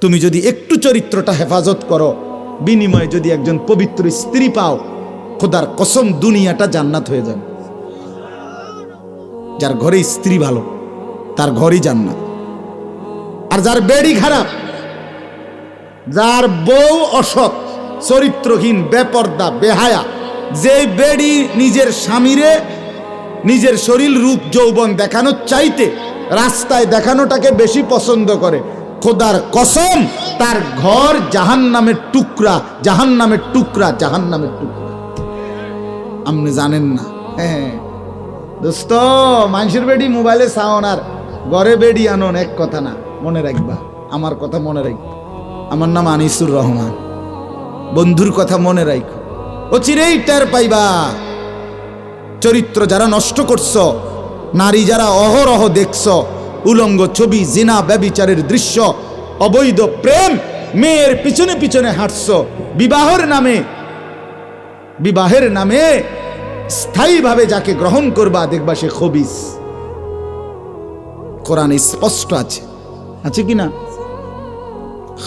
তুমি যদি একটু চরিত্রটা হেফাজত করো, বিনিময়ে যদি একজন পবিত্র স্ত্রী পাও, খোদার কসম দুনিয়াটা জান্নাত হয়ে যাবে। যার ঘরে স্ত্রী ভালো তার ঘরই জান্নাত। আর যার বেড়ি খারাপ, যার বউ অসৎ, চরিত্রহীন, বেপর্দা, বেহায়া, যে বেড়ি নিজের স্বামীরে নিজের শরীর রূপ যৌবন দেখানোর চাইতে রাস্তায় দেখানোটাকে বেশি পছন্দ করে, খোদার কসম তার ঘর জাহান্নামের টুকরা, জাহান্নামের টুকরা, জাহান্নামের টুকরা। আপনি জানেন না? হ্যাঁ দোস্ত, মানুষের বেডি মোবাইলে সাউন আর ঘরে বেডি আনন এক কথা না। মনে রাখবা, আমার কথা মনে রাখবা। আমার নাম আনিসুর রহমান। বন্ধুর কথা মনে রাখো, ও চিরেই টের পাইবা। চরিত্র যারা নষ্ট করছ, নারী যারা অহরহ দেখছ, উলঙ্গ ছবি, জিনা, ব্যভিচারের দৃশ্য, অবৈধ প্রেম, মেয়ের পিছনে পিছনে হাঁটছ, বিবাহের নামে স্থায়ীভাবে যাকে গ্রহণ করবা দেখবা সে খবিস। কোরআনে স্পষ্ট আছে, আছে কি না?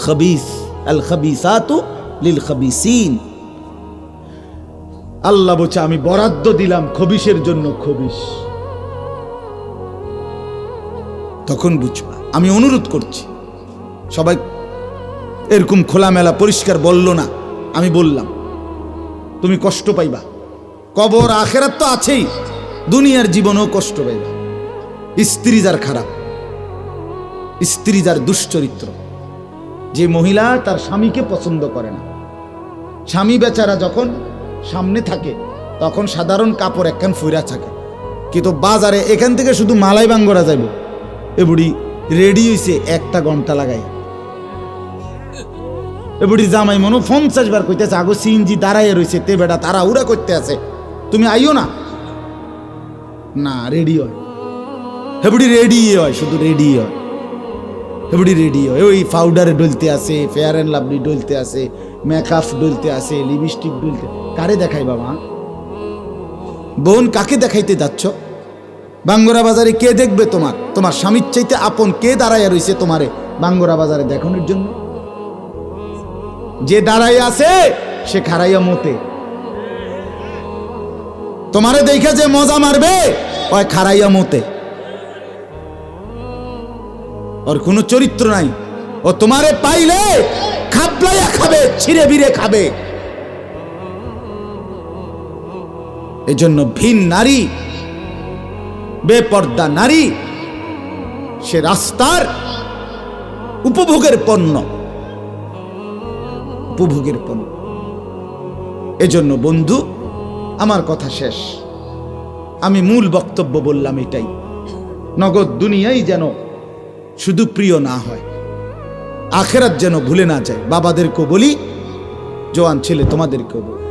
খবিস, আল খবিসাতু লিল খবিসিন। আল্লাহ বলছে আমি বরাদ্দ দিলাম খবিসের জন্য খবিস। তখন বুঝবা। আমি অনুরোধ করছি, সবাই এরকম খোলামেলা পরিষ্কার বলল না, আমি বললাম। তুমি কষ্ট পাইবা, কবর আখেরাত তো আছেই, দুনিয়ার জীবনেও কষ্ট পাইবা। স্ত্রী যার খারাপ, স্ত্রী যার দুশ্চরিত্র, যে মহিলা তার স্বামীকে পছন্দ করে না, স্বামী বেচারা যখন সামনে থাকে তখন সাধারণ কাপড় একখান ফুইরা থাকে, কিন্তু বাজারে এখান থেকে শুধু মালাই বাঙ্গরা যাইব, এ বুড়ি রেডি হইছে 1 ঘন্টা লাগাই। এ বুড়ি জামাই মনো 50 বার কইতেছে আগো সিএনজি দাঁড়াইয়া রয়েছে, তে বেটা তারা উড়া করতে আছে, তুমি আইও না। না, রেডি হয়, হেবুড়ি রেডি হয়, শুধু রেডি হয়, হেবুড়ি রেডি হয়। ওই পাউডারে ডলতে আসে, ফেয়ার অ্যান্ড লাভলি ডলতে আসে, মেকআপ ডলতে আসে, লিপস্টিক ডলতে। কারে দেখাই বাবা? বোন, কাকে দেখাইতে যাচ্ছ? বাঙ্গরা বাজারে কে দেখবে? তোমার স্বামীর চাইতে আপন কে দাঁড়াইয়া রয়েছে তোমারে বাঙ্গরা বাজারে দেখানোর জন্য? যে দাঁড়াই আছে সে খারাইয়া মতে। তোমারে দেখে যে মজা মারবে ওই খারাইয়া মতে। ওর কোনো চরিত্র নাই, ও তোমারে পাইলে খাবলাইয়া খাবে, ছিঁড়ে বিড়ে খাবে। এজন্য ভিন নারী, বেপর্দা নারী, সে রাস্তার উপভোগের পণ্য, উপভোগের পণ্য। এজন্য বন্ধু, আমার কথা শেষ। আমি মূল বক্তব্য বললাম এটাই, নগদ দুনিয়াই যেন শুধু প্রিয় না হয়, আখেরাত যেন ভুলে না যায়। বাবাদেরকেও বলি, জওয়ান ছেলে তোমাদেরকেও বলি,